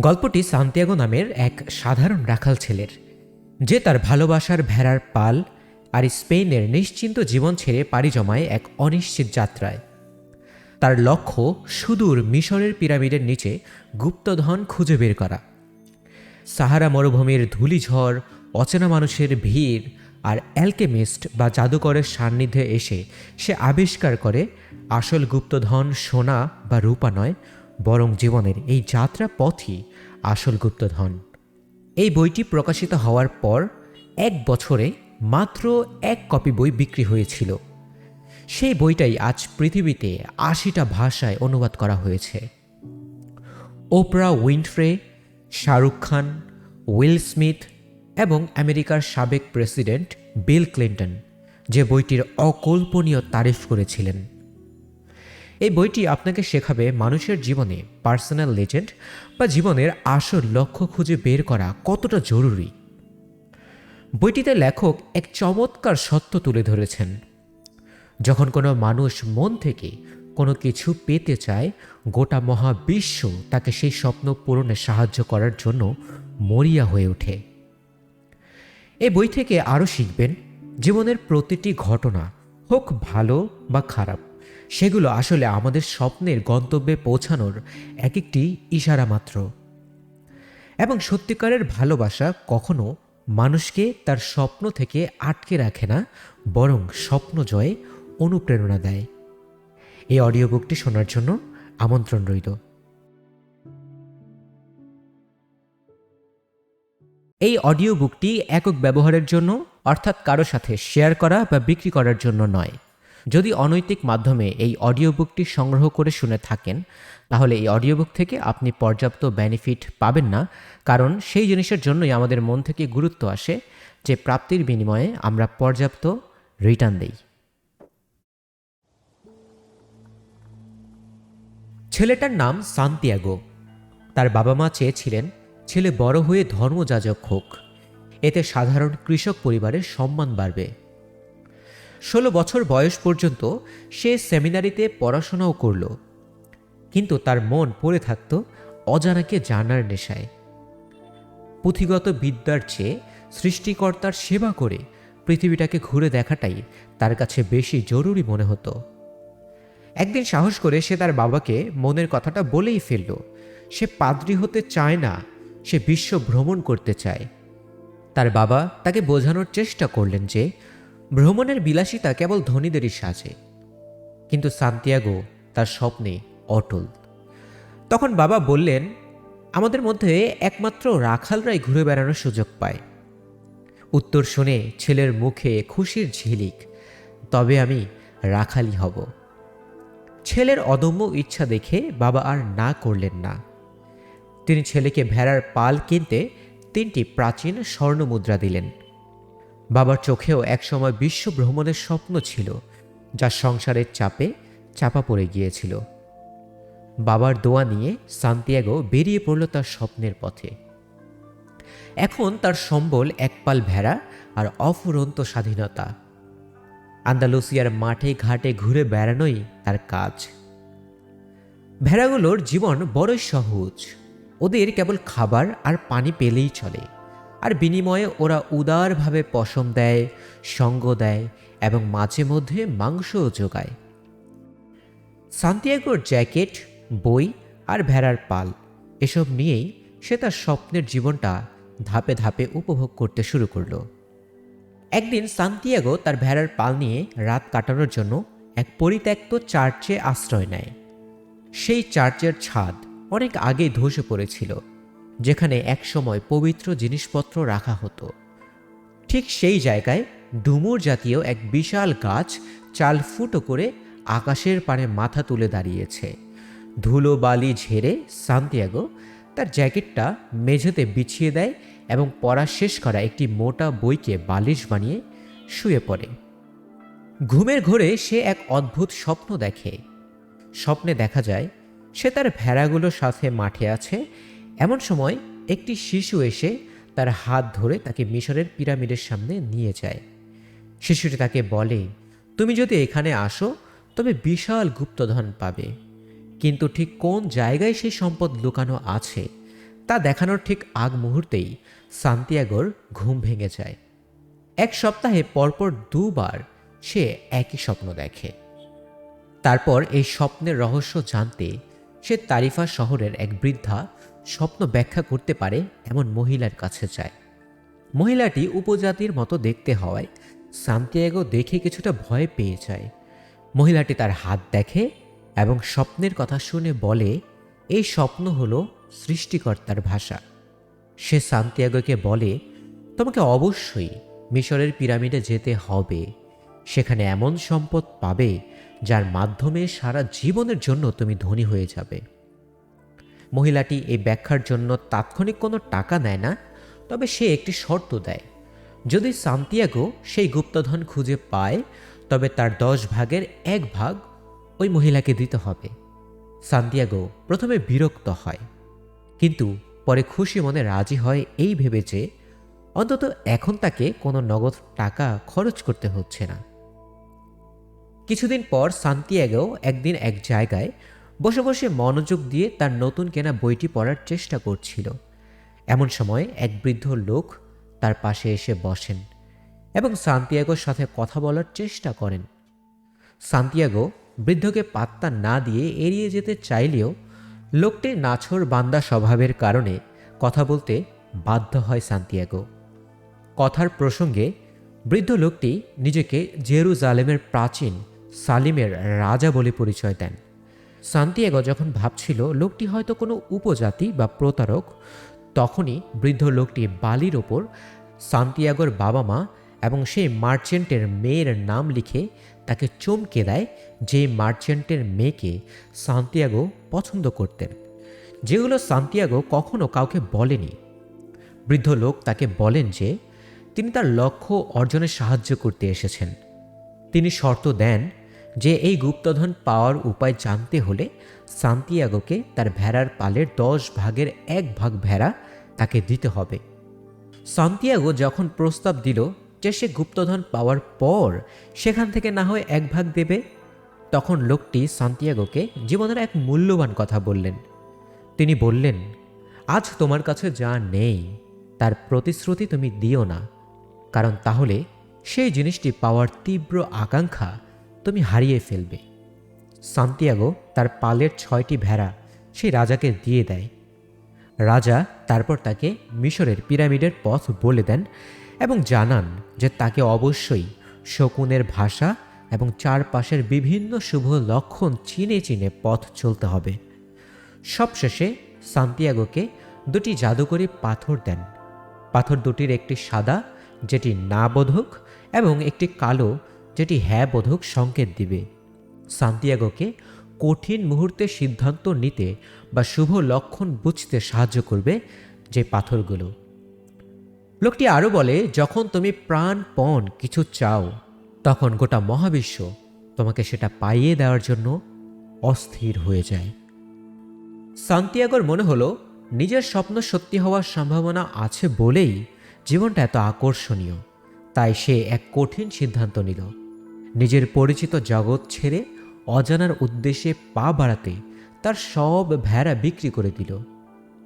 গল্পটি সান্তিয়াগো নামের এক সাধারণ রাখাল ছেলের, যে তার ভালোবাসার ভেড়ার পাল আর স্পেনের নিশ্চিন্ত জীবন ছেড়ে পাড়ি জমায় এক অনিশ্চিত যাত্রায়। তার লক্ষ্য সুদূর মিশরের পিরামিডের নিচে গুপ্তধন খুঁজে বের করা। সাহারা মরুভূমির ধূলিঝড়, অচেনা মানুষের ভিড় আর অ্যালকেমিস্ট বা জাদুকরের সান্নিধ্যে এসে সে আবিষ্কার করে আসল গুপ্তধন সোনা বা রূপা নয়, বরং জীবনের এই যাত্রা পথই আসল গুপ্তধন। এই বইটি প্রকাশিত হওয়ার পর 1 বছরে মাত্র 1 কপি বই বিক্রি হয়েছিল। সেই বইটাই আজ পৃথিবীতে 80টা ভাষায় অনুবাদ করা হয়েছে। Oprah Winfrey, Shahrukh Khan, Will Smith এবং আমেরিকার সাবেক প্রেসিডেন্ট বিল ক্লিন্টন যে বইটির অকল্পনীয় তারিফ করেছিলেন। এই বইটি আপনাকে শেখাবে মানুষের জীবনে পার্সোনাল লেজেন্ড বা জীবনের আসল লক্ষ্য খুঁজে বের করা কতটা জরুরি। বইটিতে লেখক এক চমৎকার সত্য তুলে ধরেছেন। যখন কোনো মানুষ মন থেকে কোনো কিছু পেতে চায়, গোটা মহাবিশ্ব তাকে সেই স্বপ্ন পূরণে সাহায্য করার জন্য মরিয়া হয়ে ওঠে। এই বই থেকে আরও শিখবেন জীবনের প্রতিটি ঘটনা, হোক ভালো বা খারাপ, সেগুলো আসলে আমাদের স্বপ্নের গন্তব্যে পৌঁছানোর এক একটি ইশারা মাত্র। এবং সত্যিকারের ভালোবাসা কখনো মানুষকে তার স্বপ্ন থেকে আটকে রাখে না, বরং স্বপ্ন জয়ে অনুপ্রেরণা দেয়। এই অডিও বুকটি শোনার জন্য আমন্ত্রণ রইল। এই অডিও বুকটি একক ব্যবহারের জন্য, অর্থাৎ কারো সাথে শেয়ার করা বা বিক্রি করার জন্য নয়। যদি অনৈতিক মাধ্যমে এই অডিও বুকটি সংগ্রহ করে শুনে থাকেন, তাহলে এই অডিও বুক থেকে আপনি পর্যাপ্ত বেনিফিট পাবেন না, কারণ সেই জিনিসের জন্যই আমাদের মন থেকে গুরুত্ব আসে যে প্রাপ্তির বিনিময়ে আমরা পর্যাপ্ত রিটার্ন দেই। ছেলেটার নাম সান্তিয়াগো। তার বাবা মা চেয়েছিলেন ছেলে বড় হয়ে ধর্মযাজক হোক, এতে সাধারণ কৃষক পরিবারের সম্মান বাড়বে। 16 বছর বয়স পর্যন্ত সে সেমিনারিতে পড়াশোনাও করল, কিন্তু তার মন পড়ে থাকত অজানাকে জানার নেশায়। পুঁথিগত বিদ্যার চেয়ে সৃষ্টিকর্তার সেবা করে পৃথিবীটাকে ঘুরে দেখাটাই তার কাছে বেশি জরুরি মনে হতো। একদিন সাহস করে সে তার বাবাকে মনের কথাটা বলেই ফেলল। সে পাদ্রী হতে চায় না, সে বিশ্ব ভ্রমণ করতে চায়। তার বাবা তাকে বোঝানোর চেষ্টা করলেন যে ভ্রমণের বিলাসিতা কেবল ধনীদেরই সাজে, কিন্তু সান্তিয়াগো তার স্বপ্নে অটল। তখন বাবা বললেন, আমাদের মধ্যে একমাত্র রাখালরাই ঘুরে বেড়ানোর সুযোগ পায়। উত্তর শুনে ছেলের মুখে খুশির ঝিলিক, তবে আমি রাখালই হব। ছেলের অদম্য ইচ্ছা দেখে বাবা আর না করলেন না। তিনি ছেলেকে ভেড়ার পাল কিনতে 3টি প্রাচীন স্বর্ণমুদ্রা দিলেন। বাবার চোখেও একসময় বিশ্ব ভ্রমণের স্বপ্ন ছিল, যা সংসারের চাপে চাপা পড়ে গিয়েছিল। বাবার দোয়া নিয়ে সান্তিয়াগো বেরিয়ে পড়ল তার স্বপ্নের পথে। এখন তার সম্বল এক পাল ভেড়া আর অফুরন্ত স্বাধীনতা। আন্দালুসিয়ার মাঠে ঘাটে ঘুরে বেড়ানোই তার কাজ। ভেড়াগুলোর জীবন বড়ই সহজ। ওদের কেবল খাবার আর পানি পেলেই চলে, আর বিনিময়ে ওরা উদারভাবে পশম দেয়, সঙ্গ দেয় এবং মাঝে মধ্যে মাংসও যোগায়। সান্তিয়াগোর জ্যাকেট, বই আর ভেড়ার পাল, এসব নিয়েই সে তার স্বপ্নের জীবনটা ধাপে ধাপে উপভোগ করতে শুরু করল। একদিন সান্তিয়াগো তার ভেড়ার পাল নিয়ে রাত কাটানোর জন্য এক পরিত্যক্ত চার্চে আশ্রয় নেয়। সেই চার্চের ছাদ অনেক আগেই ধসে পড়েছিল, যেখানে একসময় পবিত্র জিনিসপত্র রাখা হতো। ঠিক সেই জায়গায় ডুমুর জাতীয় এক বিশাল গাছ 4 ফুট করে আকাশের পানে মাথা তুলে দাঁড়িয়েছে। ধুলো বালি ঝেড়ে সান্তিয়াগো তার জ্যাকেটটা মেঝেতে বিছিয়ে দেয় এবং পড়া শেষ করা একটি মোটা বইকে বালিশ বানিয়ে শুয়ে পড়ে। ঘুমের ঘোরে সে এক অদ্ভুত স্বপ্ন দেখে। স্বপ্নে দেখা যায় সে তার ভেড়াগুলোর সাথে মাঠে আছে। এমন সময় একটি শিশু এসে তার হাত ধরে তাকে মিশরের পিরামিডের সামনে নিয়ে যায়। শিশুটি তাকে বলে, তুমি যদি এখানে আসো তবে বিশাল গুপ্তধন পাবে, কিন্তু ঠিক কোন জায়গায় সেই সম্পদ লুকানো আছে তা দেখানোর ঠিক আগ মুহূর্তেই সান্তিয়াগোর ঘুম ভেঙে যায়। এক সপ্তাহে পরপর দুবার সে একই স্বপ্ন দেখে। তারপর এই স্বপ্নের রহস্য জানতে সে তারিফা শহরের এক বৃদ্ধা স্বপ্ন ব্যাখ্যা করতে পারে এমন মহিলার কাছে যায়। মহিলাটি উপজাতির মতো দেখতে হওয়ায় সান্তিয়াগো দেখে কিছুটা ভয় পেয়ে যায়। মহিলাটি তার হাত দেখে এবং স্বপ্নের কথা শুনে বলে এই স্বপ্ন হলো সৃষ্টিকর্তার ভাষা। সে সান্তিয়াগোকে বলে তোমাকে অবশ্যই মিশরের পিরামিডে যেতে হবে, সেখানে এমন সম্পদ পাবে যার মাধ্যমে সারা জীবনের জন্য তুমি ধনী হয়ে যাবে। মহিলাটি এই ব্যাখ্যার জন্য তাৎক্ষণিক কোনো টাকা নেয় না, তবে সে একটি শর্ত দেয়, যদি সান্তিয়াগো সেই গুপ্তধন খুঁজে পায় তবে তার 10 ভাগের 1 ভাগ ওই মহিলাকে দিতে হবে। সান্তিয়াগো প্রথমে বিরক্ত হয়, কিন্তু পরে খুশি মনে রাজি হয় এই ভেবে যে অন্তত এখন তাকে কোনো নগদ টাকা খরচ করতে হচ্ছে না। কিছুদিন পর সান্তিয়াগো একদিন এক জায়গায় বসে বসে মনোযোগ দিয়ে তার নতুন কেনা বইটি পড়ার চেষ্টা করছিল। এমন সময় এক বৃদ্ধ লোক তার পাশে এসে বসেন এবং সান্তিয়াগোর সাথে কথা বলার চেষ্টা করেন। সান্তিয়াগো বৃদ্ধকে পাত্তা না দিয়ে এড়িয়ে যেতে চাইলেও লোকটির নাছোড় বান্দা স্বভাবের কারণে কথা বলতে বাধ্য হয় সান্তিয়াগো। কথার প্রসঙ্গে বৃদ্ধ লোকটি নিজেকে জেরুজালেমের প্রাচীন সালিমের রাজা বলে পরিচয় দেন। সান্তিয়াগো যখন ভাবছিল লোকটি হয়তো কোনো উপজাতি বা প্রতারক, তখনই বৃদ্ধ লোকটি বালির ওপর সান্তিয়াগোর বাবা মা এবং সেই মার্চেন্টের মেয়ের নাম লিখে তাকে চমকে দেয়, যে মার্চেন্টের মেয়েকে সান্তিয়াগো পছন্দ করতেন, যেগুলো সান্তিয়াগো কখনো কাউকে বলেনি। বৃদ্ধ লোক তাকে বলেন যে তিনি তার লক্ষ্য অর্জনে সাহায্য করতে এসেছেন। তিনি শর্ত দেন যে এই গুপ্তধন পাওয়ার উপায় জানতে হলে সান্তিয়াগোকে তার ভেড়ার পালের 10 ভাগের 1 ভাগ ভেড়া তাকে দিতে হবে। সান্তিয়াগো যখন প্রস্তাব দিল যে সে গুপ্তধন পাওয়ার পর সেখান থেকে না হয় 1 ভাগ দেবে, তখন লোকটি সান্তিয়াগোকে জীবনের এক মূল্যবান কথা বললেন। তিনি বললেন, আজ তোমার কাছে যা নেই তার প্রতিশ্রুতি তুমি দিও না, কারণ তাহলে সেই জিনিসটি পাওয়ার তীব্র আকাঙ্ক্ষা তুমি হারিয়ে ফেলবে। সান্তিয়াগো তার পালের 6টি ভেড়া সেই রাজাকে দিয়ে দেয়। রাজা তারপর তাকে মিশরের পিরামিডের পথ বলে দেন এবং জানান যে তাকে অবশ্যই শকুনের ভাষা এবং চারপাশের বিভিন্ন শুভ লক্ষণ চিনে চিনে পথ চলতে হবে। সবশেষে সান্তিয়াগোকে 2টি জাদুকরী পাথর দেন। পাথর দুটির একটি সাদা, যেটি না বোধক, এবং একটি কালো, যেটি হ্যাঁ বোধক সংকেত দিবে। সান্তিয়াগোকে কঠিন মুহূর্তে সিদ্ধান্ত নিতে বা শুভ লক্ষণ বুঝতে সাহায্য করবে যে পাথরগুলো। লোকটি আরও বলে, যখন তুমি প্রাণপণ কিছু চাও তখন গোটা মহাবিশ্ব তোমাকে সেটা পাইয়ে দেওয়ার জন্য অস্থির হয়ে যায়। সান্তিয়াগোর মনে হলো নিজের স্বপ্ন সত্যি হওয়ার সম্ভাবনা আছে বলেই জীবনটা এত আকর্ষণীয়। তাই সে এক কঠিন সিদ্ধান্ত নিল, নিজের পরিচিত জগৎ ছেড়ে অজানার উদ্দেশ্যে পা বাড়াতে তার সব ভেড়া বিক্রি করে দিল।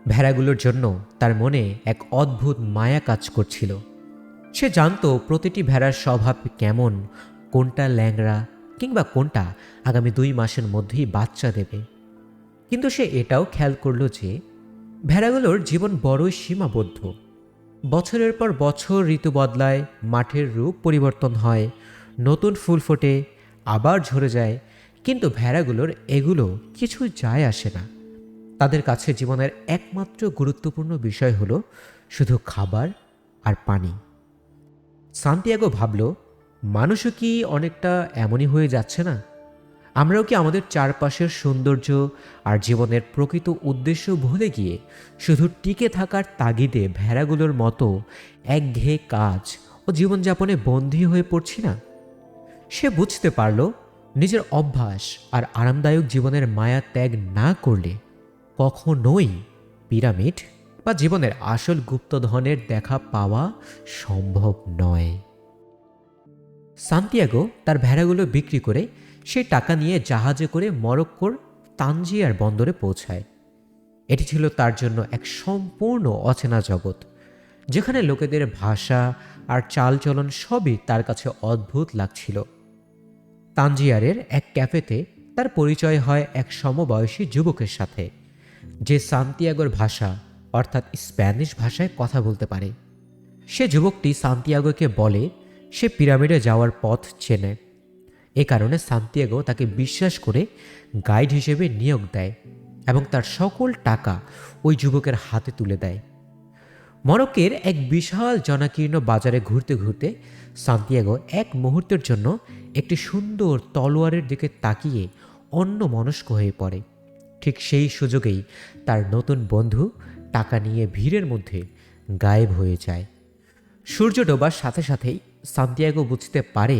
ভেড়াগুলোর জন্য তার মনে এক অদ্ভুত মায়া কাজ করছিল। সে জানত প্রতিটি ভেড়ার স্বভাব কেমন, কোনটা ল্যাংড়া কিংবা কোনটা আগামী 2 মাসের মধ্যেই বাচ্চা দেবে। কিন্তু সে এটাও খেয়াল করল যে ভেড়াগুলোর জীবন বড়ই সীমাবদ্ধ। বছরের পর বছর ঋতু বদলায়, মাঠের রূপ পরিবর্তন হয়, নতুন ফুল ফোটে, আবার ঝরে যায়, কিন্তু ভেড়াগুলোর এগুলো কিছু যায় আসে না। তাদের কাছে জীবনের একমাত্র গুরুত্বপূর্ণ বিষয় হলো শুধু খাবার আর পানি। সান্তিয়াগো ভাবল, মানুষও কি অনেকটা এমনই হয়ে যাচ্ছে না? আমরাও কি আমাদের চারপাশের সৌন্দর্য আর জীবনের প্রকৃত উদ্দেশ্য ভুলে গিয়ে শুধু টিকে থাকার তাগিদে ভেড়াগুলোর মতো একঘেয়ে কাজ ও জীবনযাপনে বন্দী হয়ে পড়ছি না? সে বুঝতে পারল, নিজের অভ্যাস আর আরামদায়ক জীবনের মায়া ত্যাগ না করলে কখনোই পিরামিড বা জীবনের আসল গুপ্তধনের দেখা পাওয়া সম্ভব নয়। সান্তিয়াগো তার ভেড়াগুলো বিক্রি করে সেই টাকা নিয়ে জাহাজে করে মরক্কোর তানজিয়ার বন্দরে পৌঁছায়। এটি ছিল তার জন্য এক সম্পূর্ণ অচেনা জগৎ, যেখানে লোকেদের ভাষা আর চালচলন সবই তার কাছে অদ্ভুত লাগছিল। তানজিয়ারের এক ক্যাফেতে তার পরিচয় হয় এক সমবয়সী যুবকের সাথে, যে সান্তিয়াগোর ভাষা অর্থাৎ স্প্যানিশ ভাষায় কথা বলতে পারে। সে যুবকটি সান্তিয়াগোকে বলে সে পিরামিডে যাওয়ার পথ চেনে। এ কারণে সান্তিয়াগো তাকে বিশ্বাস করে গাইড হিসেবে নিয়োগ দেয় এবং তার সকল টাকা ওই যুবকের হাতে তুলে দেয়। মরক্কোর এক বিশাল জনাকীর্ণ বাজারে ঘুরতে ঘুরতে সান্তিয়াগো এক মুহূর্তের জন্য একটি সুন্দর তলোয়ারের দিকে তাকিয়ে অন্যমনস্ক হয়ে পড়ে। ঠিক সেই সুযোগেই তার নতুন বন্ধু টাকা নিয়ে ভিড়ের মধ্যে গায়েব হয়ে যায়। সূর্য ডোবার সাথে সাথেই সান্তিয়াগো বুঝতে পারে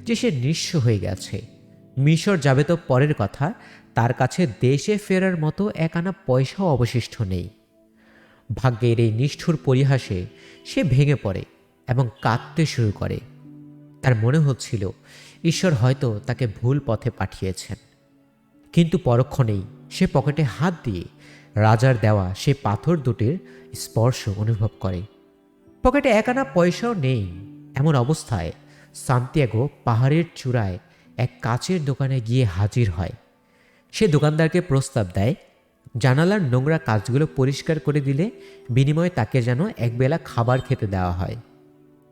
যে সে নিঃস্ব হয়ে গেছে। মিশর যাবে তো পরের কথা, তার কাছে দেশে ফেরার মতো এক আনা পয়সাও অবশিষ্ট নেই। ভাগ্যের এই নিষ্ঠুর পরিহাসে সে ভেঙে পড়ে এবং কাঁদতে শুরু করে। তার মনে হচ্ছিল ঈশ্বর হয়তো তাকে ভুল পথে পাঠিয়েছেন। কিন্তু পরক্ষণেই সে পকেটে হাত দিয়ে রাজার দেওয়া সে পাথর দুটির স্পর্শ অনুভব করে। পকেটে এক আনা পয়সাও নেই। এমন অবস্থায় সান্তিয়াগো পাহাড়ের চূড়ায় এক কাচের দোকানে গিয়ে হাজির হয়। সে দোকানদারকে প্রস্তাব দেয় জানালার নোংরা কাজগুলো পরিষ্কার করে দিলে বিনিময়ে তাকে যেন একবেলা খাবার খেতে দেওয়া হয়।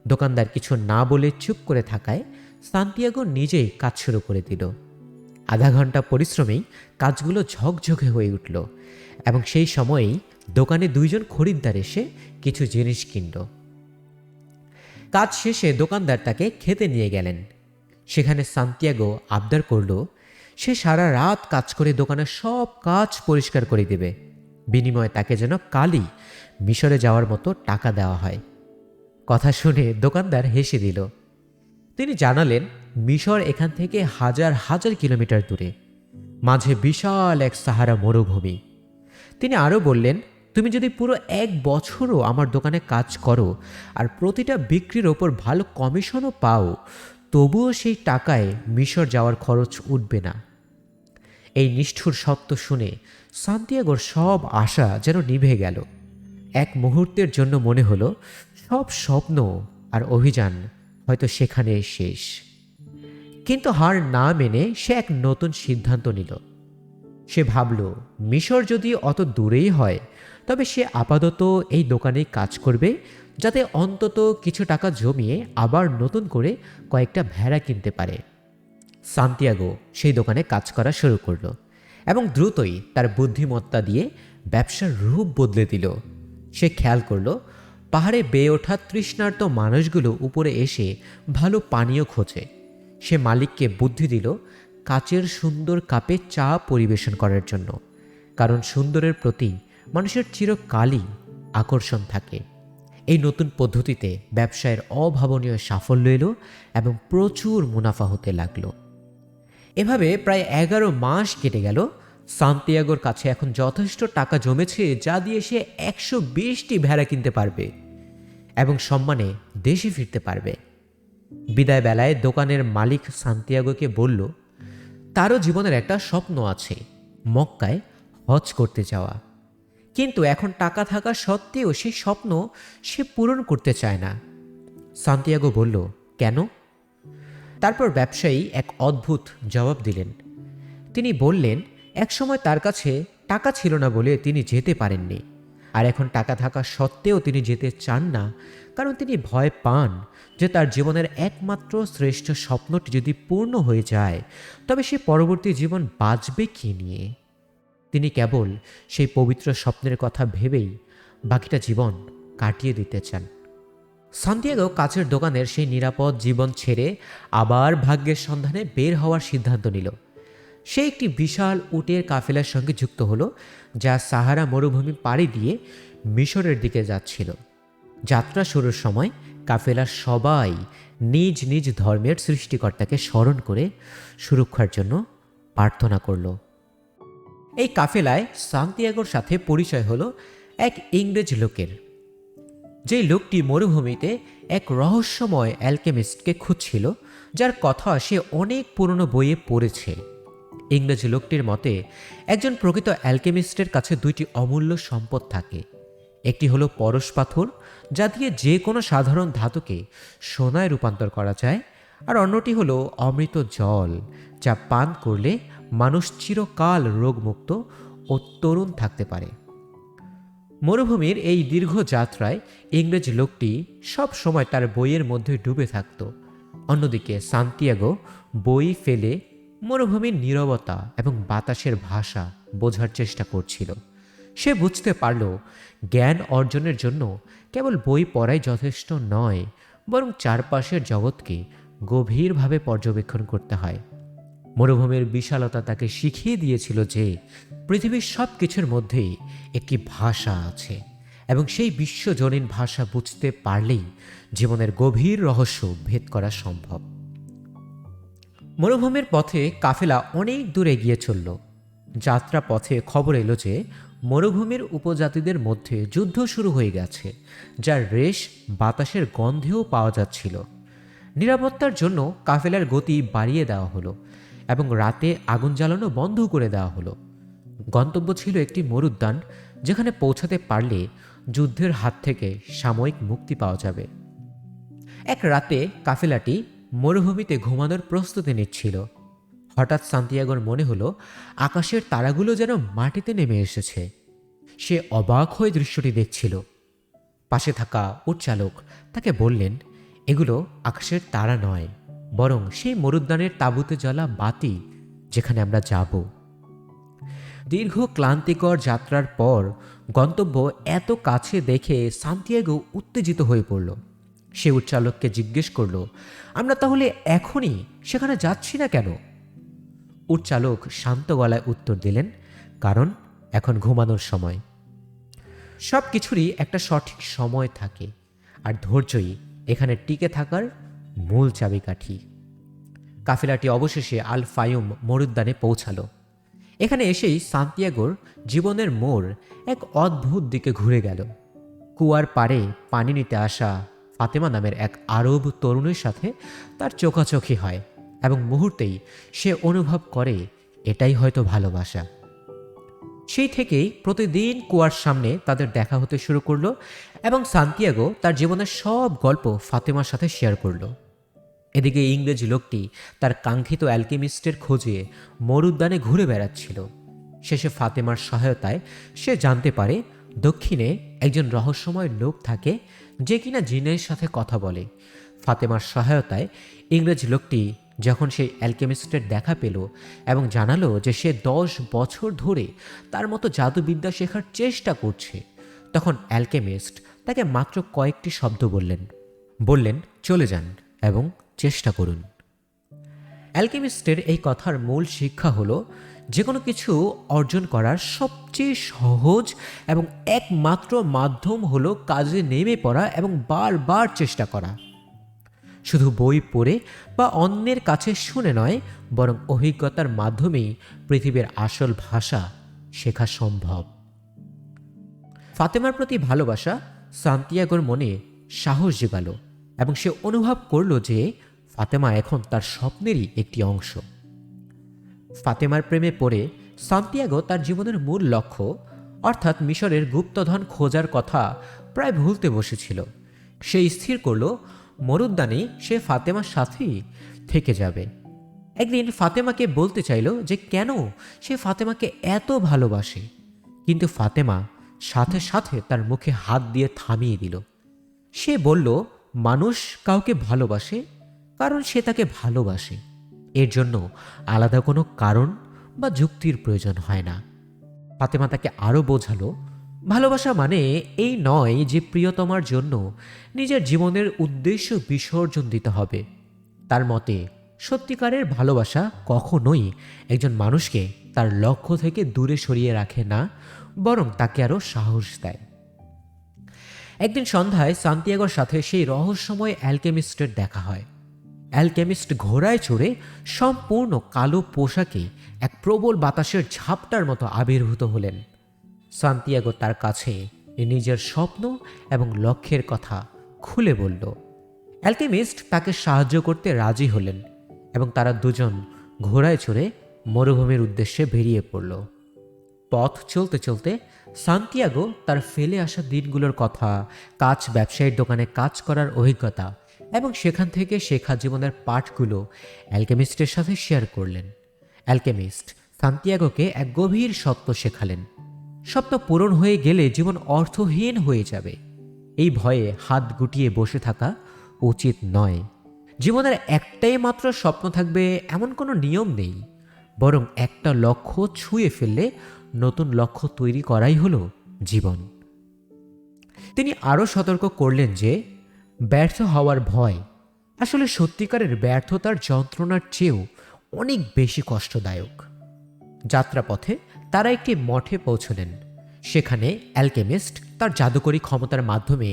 দোকানদার কিছু না বলে চুপ করে থাকায় সান্তিয়াগো নিজেই কাজ শুরু করে দিল। আধা ঘন্টা পরিশ্রমেই কাজগুলো ঝকঝকে হয়ে উঠল এবং সেই সময়েই দোকানে দুইজন খরিদ্দার এসে কিছু জিনিস কিনল। কাজ শেষে দোকানদার তাকে খেতে নিয়ে গেলেন। সেখানে সান্তিয়াগো আবদার করল সে সারা রাত কাজ করে দোকানের সব কাজ পরিষ্কার করে দেবে, বিনিময়ে তাকে যেন কালই মিশরে যাওয়ার মতো টাকা দেওয়া হয়। কথা শুনে দোকানদার হেসে দিল। তিনি জানালেন মিশর এখান থেকে হাজার হাজার কিলোমিটার দূরে, মাঝে বিশাল এক সাহারা মরুভূমি। তিনি আরও বললেন তুমি যদি পুরো 1 বছরও আমার দোকানে কাজ করো আর প্রতিটা বিক্রির ওপর ভালো কমিশনও পাও, তবুও সেই টাকায় মিশর যাওয়ার খরচ উঠবে না। এই নিষ্ঠুর সত্য শুনে সান্তিয়াগোর সব আশা যেন নিভে গেল। এক মুহূর্তের জন্য মনে হলো সব স্বপ্ন আর অভিযান হয়তো সেখানে শেষ। কিন্তু হার না মেনে সে এক নতুন সিদ্ধান্ত নিল। সে ভাবল মিশর যদি অত দূরেই হয় তবে সে আপাতত এই দোকানেই কাজ করবে, যাতে অন্তত কিছু টাকা জমিয়ে আবার নতুন করে কয়েকটা ভেড়া কিনতে পারে। সান্তিয়াগো সেই দোকানে কাজ করা শুরু করলো এবং দ্রুতই তার বুদ্ধিমত্তা দিয়ে ব্যবসার রূপ বদলে দিল। সে খেয়াল করল পাহাড়ে বেয়ে ওঠা তৃষ্ণার্ত মানুষগুলো উপরে এসে ভালো পানীয় খোঁজে। সে মালিককে বুদ্ধি দিল কাচের সুন্দর কাপে চা পরিবেশন করার জন্য, কারণ সুন্দরের প্রতি মানুষের চিরকালই আকর্ষণ থাকে। এই নতুন পদ্ধতিতে ব্যবসায়ের অভাবনীয় সাফল্য এলো এবং প্রচুর মুনাফা হতে লাগলো। এভাবে প্রায় 11 মাস কেটে গেল। সান্তিয়াগোর কাছে এখন যথেষ্ট টাকা জমেছে যা দিয়ে সে 120টি ভেড়া কিনতে পারবে এবং সম্মানে দেশে ফিরতে পারবে। বিদায় বেলায় দোকানের মালিক সান্তিয়াগোকে বলল তারও জীবনের একটা স্বপ্ন আছে, মক্কায় হজ করতে যাওয়া। কিন্তু এখন টাকা থাকা সত্ত্বেও সেই স্বপ্ন সে পূরণ করতে চায় না। সান্তিয়াগো বলল কেন? তারপর ব্যবসায়ী এক অদ্ভুত জবাব দিলেন। তিনি বললেন একসময় তার কাছে টাকা ছিল না বলে তিনি যেতে পারেননি, আর এখন টাকা থাকা সত্ত্বেও তিনি যেতে চান না, কারণ তিনি ভয় পান যে তার জীবনের একমাত্র শ্রেষ্ঠ স্বপ্নটি যদি পূর্ণ হয়ে যায় তবে সে পরবর্তী জীবন বাঁচবে কি নিয়ে। তিনি কেবল সেই পবিত্র স্বপ্নের কথা ভেবেই বাকিটা জীবন কাটিয়ে দিতে চান। সান্তিয়াগো কাচের দোকানের সেই নিরাপদ জীবন ছেড়ে আবার ভাগ্যের সন্ধানে বের হওয়ার সিদ্ধান্ত নিল। সে একটি বিশাল উটের কাফেলার সঙ্গে যুক্ত হলো, যা সাহারা মরুভূমি পাড়ি দিয়ে মিশরের দিকে যাচ্ছিল। যাত্রা শুরুর সময় কাফেলার সবাই নিজ নিজ ধর্মের সৃষ্টিকর্তাকে স্মরণ করে সুরক্ষার জন্য প্রার্থনা করল। এই কাফেলায় সান্তিয়াগোর সাথে পরিচয় হলো এক ইংরেজ লোকের। যেই লোকটি মরুভূমিতে এক রহস্যময় অ্যালকেমিস্টকে খুঁজছিল, যার কথা সে অনেক পুরনো বইয়ে পড়েছে। ইংরেজ লোকটির মতে একজন প্রকৃত অ্যালকেমিস্টের কাছে দুইটি অমূল্য সম্পদ থাকে। একটি হলো পরশ পাথর, যা দিয়ে যে কোনো সাধারণ ধাতুকে সোনায় রূপান্তর করা যায়, আর অন্যটি হলো অমৃত জল, যা পান করলে মানুষ চিরকাল রোগমুক্ত ও তরুণ থাকতে পারে। মরুভূমির এই দীর্ঘ যাত্রায় ইংরেজ লোকটি সব সময় তার বইয়ের মধ্যে ডুবে থাকত। অন্যদিকে সান্তিয়াগো বই ফেলে মরুভূমির নীরবতা এবং বাতাসের ভাষা বোঝার চেষ্টা করছিল। সে বুঝতে পারল জ্ঞান অর্জনের জন্য কেবল বই পড়াই যথেষ্ট নয়, বরং চারপাশের জগৎকে গভীরভাবে পর্যবেক্ষণ করতে হয়। মরুভূমির বিশালতা তাকে শিখিয়ে দিয়েছিল যে পৃথিবীর সব কিছুর মধ্যেই একটি ভাষা আছে, এবং সেই বিশ্বজনীন ভাষা বুঝতে পারলেই জীবনের গভীর রহস্য ভেদ করা সম্ভব। মরুভূমির পথে কাফেলা অনেক দূর এগিয়ে চলল। যাত্রা পথে খবর এলো যে মরুভূমির উপজাতিদের মধ্যে যুদ্ধ শুরু হয়ে গেছে, যার রেশ বাতাসের গন্ধেও পাওয়া যাচ্ছিল। নিরাপত্তার জন্য কাফেলার গতি বাড়িয়ে দেওয়া হলো এবং রাতে আগুন জ্বালানো বন্ধ করে দেওয়া হলো। গন্তব্য ছিল একটি মরুদ্যান, যেখানে পৌঁছাতে পারলে যুদ্ধের হাত থেকে সাময়িক মুক্তি পাওয়া যাবে। এক রাতে কাফেলাটি মরুভূমিতে ঘুমানোর প্রস্তুতি নিচ্ছিল। হঠাৎ সান্তিয়াগোর মনে হলো আকাশের তারাগুলো যেন মাটিতে নেমে এসেছে। সে অবাক হয়ে দৃশ্যটি দেখছিল। পাশে থাকা উটচালক তাকে বললেন, এগুলো আকাশের তারা নয়, বরং সেই মরুদ্যানের তাঁবুতে জ্বলা বাতি, যেখানে আমরা যাব। দীর্ঘ ক্লান্তিকর যাত্রার পর গন্তব্য এত কাছে দেখে সান্তিয়াগো উত্তেজিত হয়ে পড়ল। সে উটচালককে জিজ্ঞেস করল, আমরা তাহলে এখনই সেখানে যাচ্ছি না কেন? উটচালক শান্ত গলায় উত্তর দিলেন, কারণ এখন ঘুমানোর সময়। সব কিছুরই একটা সঠিক সময় থাকে, আর ধৈর্যই এখানে টিকে থাকার মূল চাবিকাঠি। কাফেলাটি অবশেষে আল ফায়ুম মরুদ্যানে পৌঁছালো। এখানে এসেই সান্তিয়াগোর জীবনের মোড় এক অদ্ভুত দিকে ঘুরে গেল। কুয়ার পাড়ে পানি নিতে আসা ফাতেমা নামের এক আরব তরুণের সাথে তার চোখাচোখি হয়, এবং মুহূর্তেই সে অনুভব করে এটাই হয়তো ভালোবাসা। সেই থেকেই প্রতিদিন কুয়ার সামনে তাদের দেখা হতে শুরু করলো, এবং সান্তিয়াগো তার জীবনের সব গল্প ফাতেমার সাথে শেয়ার করলো। এদিকে ইংরেজ লোকটি তার কাঙ্ক্ষিত অ্যালকেমিস্টের খোঁজে মরুদ্যানে ঘুরে বেড়াচ্ছিল। শেষে ফাতেমার সহায়তায় সে জানতে পারে দক্ষিণে একজন রহস্যময় লোক থাকে, যে কিনা জিনের সাথে কথা বলে। ফাতেমার সহায়তায় ইংরেজ লোকটি যখন সেই অ্যালকেমিস্টের দেখা পেল এবং জানালো যে সে 10 বছর ধরে তার মতো জাদুবিদ্যা শেখার চেষ্টা করছে, তখন অ্যালকেমিস্ট তাকে মাত্র কয়েকটি শব্দ বললেন, চলে যান এবং চেষ্টা করুন। অ্যালকেমিস্টের এই কথার মূল শিক্ষা হলো, যে কোনো কিছু অর্জন করার সবচেয়ে সহজ এবং একমাত্র মাধ্যম হলো কাজে নেমে পড়া এবং বারবার চেষ্টা করা। শুধু বই পড়ে বা অন্যের কাছে শুনে নয়, বরং অভিজ্ঞতার মাধ্যমেই পৃথিবীর আসল ভাষা শেখা সম্ভব। ফাতেমার প্রতি ভালোবাসা সান্তিয়াগোর মনে সাহস জেগালো, এবং সে অনুভব করল যে ফাতেমা এখন তার স্বপ্নেরই একটি অংশ। ফাতেমার প্রেমে পড়ে সান্তিয়াগো তার জীবনের মূল লক্ষ্য, অর্থাৎ মিশরের গুপ্তধন খোঁজার কথা প্রায় ভুলতে বসেছিল। সে স্থির করল মরুদ্যানে সে ফাতেমার সাথেই থেকে যাবে। একদিন ফাতেমাকে বলতে চাইল যে কেন সে ফাতেমাকে এত ভালোবাসে, কিন্তু ফাতেমা সাথে সাথে তার মুখে হাত দিয়ে থামিয়ে দিল। সে বলল, মানুষ কাউকে ভালোবাসে কারণ সে তাকে ভালোবাসে, এর জন্য আলাদা কোনো কারণ বা যুক্তির প্রয়োজন হয় না। ফাতেমা তাকে আরও বোঝালো, ভালোবাসা মানে এই নয় যে প্রিয়তমার জন্য নিজের জীবনের উদ্দেশ্য বিসর্জন দিতে হবে। তার মতে সত্যিকারের ভালোবাসা কখনোই একজন মানুষকে তার লক্ষ্য থেকে দূরে সরিয়ে রাখে না, বরং তাকে আরও সাহস দেয়। একদিন সন্ধ্যায় সান্তিয়াগোর সাথে সেই রহস্যময় অ্যালকেমিস্টের দেখা হয়। অ্যালকেমিস্ট ঘোড়ায় চড়ে সম্পূর্ণ কালো পোশাকে এক প্রবল বাতাসের ঝাপটার মতো আবির্ভূত হলেন। সান্তিয়াগো তার কাছে নিজের স্বপ্ন এবং লক্ষ্যের কথা খুলে বলল। অ্যালকেমিস্ট তাকে সাহায্য করতে রাজি হলেন, এবং তারা দুজন ঘোড়ায় চড়ে মরুভূমির উদ্দেশ্যে বেরিয়ে পড়ল। পথ চলতে চলতে সান্তিয়াগো তার ফেলে আসা দিনগুলোর কথা, কাচ ব্যবসায়ীর দোকানে কাজ করার অভিজ্ঞতা এবং সেখান থেকে শেখা জীবনের পাঠগুলো অ্যালকেমিস্টের সাথে শেয়ার করলেন। অ্যালকেমিস্ট সান্তিয়াগোকে এক গভীর সত্য শেখালেন। স্বপ্ন পূরণ হয়ে গেলে জীবন অর্থহীন হয়ে যাবে, এই ভয়ে হাত গুটিয়ে বসে থাকা উচিত নয়। জীবনের একটাই মাত্র স্বপ্ন থাকবে এমন কোনো নিয়ম নেই, বরং একটা লক্ষ্য ছুঁয়ে ফেললে নতুন লক্ষ্য তৈরি করাই হলো জীবন। তিনি আরও সতর্ক করলেন যে ব্যর্থ হওয়ার ভয় আসলে সত্যিকারের ব্যর্থতার যন্ত্রণার চেয়েও অনেক বেশি কষ্টদায়ক। যাত্রাপথে তারা একটি মঠে পৌঁছলেন। সেখানে অ্যালকেমিস্ট তার জাদুকরী ক্ষমতার মাধ্যমে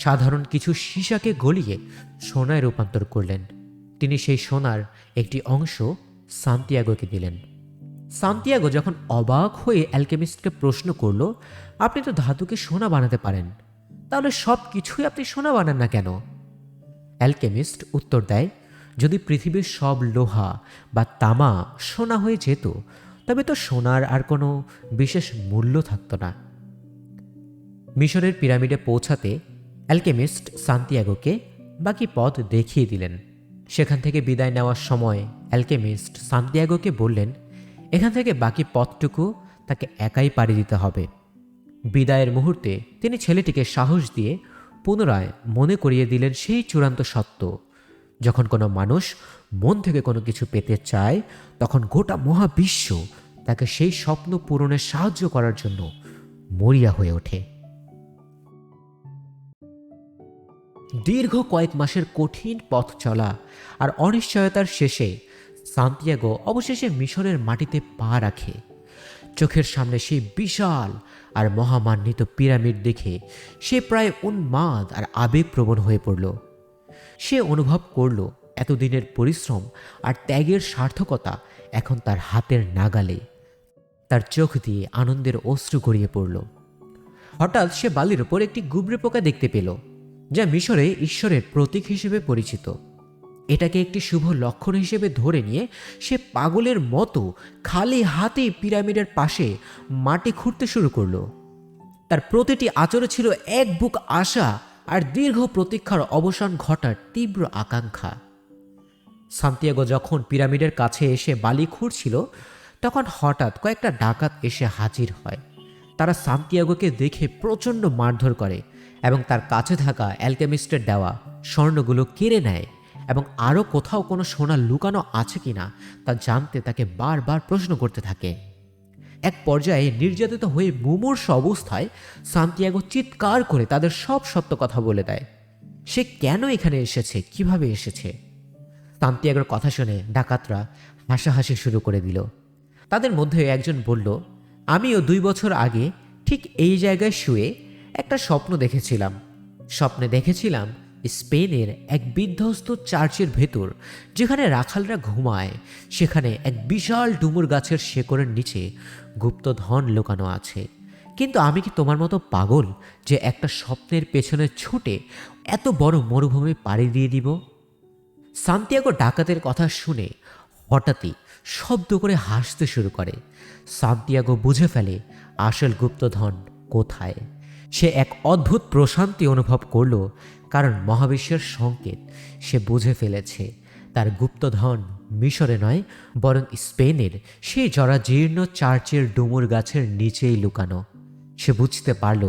সাধারণ কিছু সীসাকে গলিয়ে সোনায় রূপান্তর করলেন। তিনি সেই সোনার একটি অংশ সান্তিয়াগোকে দিলেন। সান্তিয়াগো যখন অবাক হয়ে অ্যালকেমিস্টকে প্রশ্ন করল, আপনি তো ধাতুকে সোনা বানাতে পারেন, তাহলে সব কিছুই আপনি সোনা বানান না কেন? অ্যালকেমিস্ট উত্তর দেয়, যদি পৃথিবীর সব লোহা বা তামা সোনা হয়ে যেত তবে তো সোনার আর কোনো বিশেষ মূল্য থাকত না। মিশরের পিরামিডে পৌঁছাতে অ্যালকেমিস্ট সান্তিয়াগোকে বাকি পথ দেখিয়ে দিলেন। সেখান থেকে বিদায় নেওয়ার সময় অ্যালকেমিস্ট সান্তিয়াগোকে বললেন, এখান থেকে বাকি পথটুকু তাকে একাই পাড়ি দিতে হবে। বিদায়ের মুহূর্তে তিনি ছেলেটিকে সাহস দিয়ে পুনরায় মনে করিয়ে দিলেন সেই চূড়ান্ত সত্য, যখন কোনো মানুষ মন থেকে কোনো কিছু পেতে চায় তখন গোটা মহাবিশ্ব তাকে সেই স্বপ্ন পূরণে সাহায্য করার জন্য মরিয়া হয়ে ওঠে। দীর্ঘ কয়েক মাসের কঠিন পথ চলা আর অনিশ্চয়তার শেষে সান্তিয়াগো অবশেষে মিশরের মাটিতে পা রাখে। চোখের সামনে সেই বিশাল আর মহামান্বিত পিরামিড দেখে সে প্রায় উন্মাদ আর আবেগপ্রবণ হয়ে পড়ল। সে অনুভব করল এতদিনের পরিশ্রম আর ত্যাগের সার্থকতা এখন তার হাতের নাগালে। তার চোখ দিয়ে আনন্দের অশ্রু গড়িয়ে পড়ল। হঠাৎ সে বালির ওপর একটি গুবরে পোকা দেখতে পেল, যা মিশরে ঈশ্বরের প্রতীক হিসেবে পরিচিত। এটাকে একটি শুভ লক্ষণ হিসেবে ধরে নিয়ে সে পাগলের মতো খালি হাতে পিরামিডের পাশে মাটি খুঁড়তে শুরু করলো। তার প্রতিটি আচরণে ছিল এক বুক আশা আর দীর্ঘ প্রতীক্ষার অবসান ঘটার তীব্র আকাঙ্ক্ষা। সান্তিয়াগো যখন পিরামিডের কাছে এসে বালি খুঁড়ছিল তখন হঠাৎ কয়েকটা ডাকাত এসে হাজির হয়। তারা সান্তিয়াগোকে দেখে প্রচণ্ড মারধর করে এবং তার কাছে থাকা অ্যালকেমিস্টের দেওয়া স্বর্ণগুলো কেড়ে নেয় এবং আরও কোথাও কোনো সোনা লুকানো আছে কিনা তা জানতে তাকে বারবার প্রশ্ন করতে থাকে। এক পর্যায়ে নির্যাতিত হয়ে মুমূর্ষ অবস্থায় সান্তিয়াগো চিৎকার করে তাদের সব সত্য কথা বলে দেয়। সে কেন এখানে এসেছে, কিভাবে এসেছে। সান্তিয়াগোর কথা শুনে ডাকাতরা হাসাহাসি শুরু করে দিল। তাদের মধ্যে একজন বলল, আমিও 2 বছর আগে ঠিক এই জায়গায় শুয়ে একটা স্বপ্ন দেখেছিলাম। স্বপ্নে দেখেছিলাম স্পেনের এক বিধ্বস্ত চার্চের ভেতর যেখানে রাখালরা ঘুমায়, সেখানে এক বিশাল ডুমুর গাছের শেকড়ের নিচে গুপ্তধন লুকানো আছে। কিন্তু আমি কি তোমার মতো পাগল যে একটা স্বপ্নের পেছনে ছুটে এত বড় মরুভূমি পাড়ি দিয়ে দিব? সান্তিয়াগো ডাকাতের কথা শুনে হঠাৎই শব্দ করে হাসতে শুরু করে। সান্তিয়াগো বুঝে ফেলে আসল গুপ্তধন কোথায়। সে এক অদ্ভুত প্রশান্তি অনুভব করল, কারণ মহাবিশ্বের সংকেত সে বুঝে ফেলেছে। তার গুপ্তধন মিশরে নয়, বরং স্পেনের সেই জরাজীর্ণ চার্চের ডুমুর গাছের নিচেই লুকানো। সে বুঝতে পারল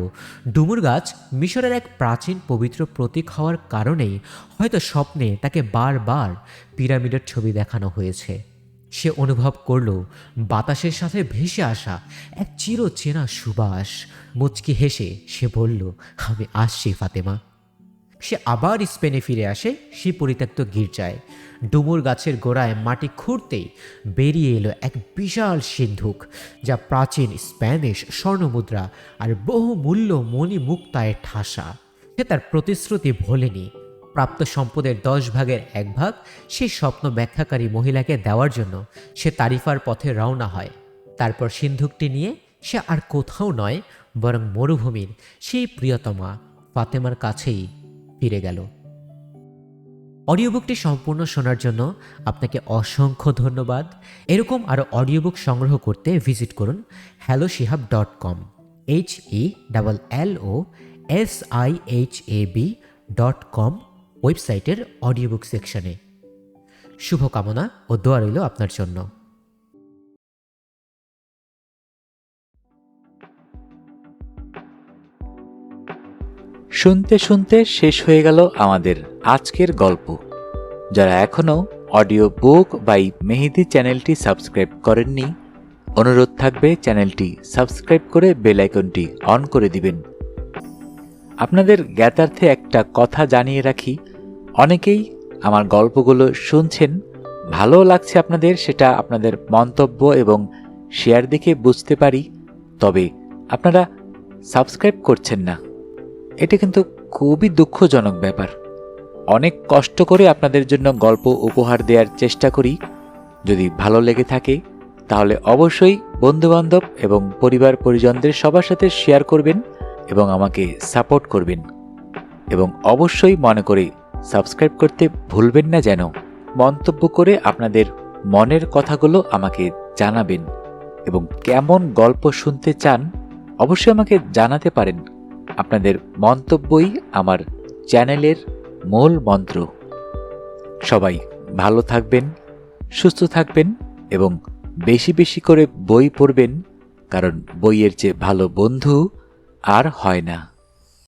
ডুমুর গাছ মিশরের এক প্রাচীন পবিত্র প্রতীক হওয়ার কারণেই হয়তো স্বপ্নে তাকে বারবার পিরামিডের ছবি দেখানো হয়েছে। সে অনুভব করল বাতাসের সাথে ভেসে আসা এক চিরচেনা সুবাস। মুচকি হেসে সে বলল, আমি আসছি ফাতেমা। সে আবার স্পেনে ফিরে আসে সেই পরিত্যক্ত গির্জায়। ডুমুর গাছের গোড়ায় মাটি খুঁড়তেই বেরিয়ে এলো এক বিশাল সিন্ধুক, যা প্রাচীন স্প্যানিশ স্বর্ণমুদ্রা আর বহুমূল্য মণিমুক্তায় ঠাসা। সে তার প্রতিশ্রুতি ভোলেনি। প্রাপ্ত সম্পদের 10 ভাগের 1 ভাগ সেই স্বপ্ন ব্যাখ্যাকারী মহিলাকে দেওয়ার জন্য সে তারিফার পথে রওনা হয়। তারপর সিন্ধুকটি নিয়ে সে আর কোথাও নয়, বরং মরুভূমির সেই প্রিয়তমা ফাতেমার কাছেই ফিরে গেল। অডিও বুকটি সম্পূর্ণ শোনার জন্য আপনাকে অসংখ্য ধন্যবাদ। এরকম আরও অডিও বুক সংগ্রহ করতে ভিজিট করুন hellosihab.com, HELLOSIHAB.com ওয়েবসাইটের অডিও বুক সেকশনে। শুভকামনা ও দোয়া রইল আপনার জন্য। শুনতে শুনতে শেষ হয়ে গেল আমাদের আজকের গল্প। যারা এখনও অডিও বুক বাই মেহেদি চ্যানেলটি সাবস্ক্রাইব করেননি, অনুরোধ থাকবে চ্যানেলটি সাবস্ক্রাইব করে বেল আইকনটি অন করে দিবেন। আপনাদের জ্ঞাতার্থে একটা কথা জানিয়ে রাখি, অনেকেই আমার গল্পগুলো শুনছেন, ভালো লাগছে আপনাদের, সেটা আপনাদের মন্তব্য এবং শেয়ার দেখে বুঝতে পারি। তবে আপনারা সাবস্ক্রাইব করছেন না, এটা কিন্তু খুবই দুঃখজনক ব্যাপার। অনেক কষ্ট করে আপনাদের জন্য গল্প উপহার দেওয়ার চেষ্টা করি। যদি ভালো লেগে থাকে তাহলে অবশ্যই বন্ধুবান্ধব এবং পরিবার পরিজনদের সবার সাথে শেয়ার করবেন এবং আমাকে সাপোর্ট করবেন। এবং অবশ্যই মনে করে সাবস্ক্রাইব করতে ভুলবেন না যেন। মন্তব্য করে আপনাদের মনের কথাগুলো আমাকে জানাবেন এবং কেমন গল্প শুনতে চান অবশ্যই আমাকে জানাতে পারেন। আপনাদের মন্তব্যই আমার চ্যানেলের মূল মন্ত্র। সবাই ভালো থাকবেন, সুস্থ থাকবেন এবং বেশি বেশি করে বই পড়বেন, কারণ বইয়ের চেয়ে ভালো বন্ধু আর হয় না।